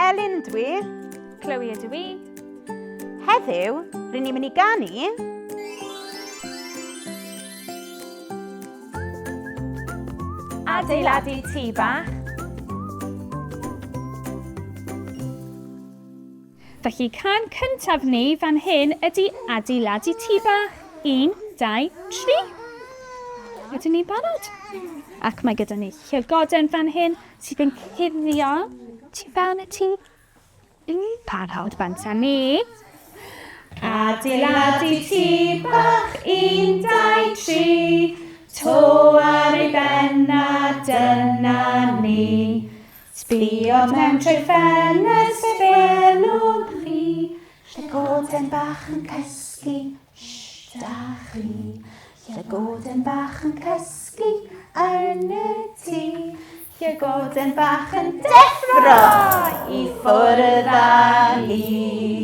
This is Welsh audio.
Elin ydw i. Chloe ydw i. Heddiw, rydyn ni'n mynd i ganu Adeiladu tŷ bach. Felly can cyntaf ni fan hyn ydy adeiladu tŷ bach. 1, 2, 3. Ydyn ni'n barod? Ac mae gyda ni llygoden fan hyn sydd yn cuddio tu fewn y tŷ. Parod banta ni. Adeiladu tŷ bach 1, 2, 3. To ar ei benna, dyna ni. Sbïo mewn trwy ffenest felwn chi. Llygoden bach yn cysgu, da chi. Llygoden bach yn cysgu yn y tŷ. Llygoden bach yn deffro i ffwrdd â hi.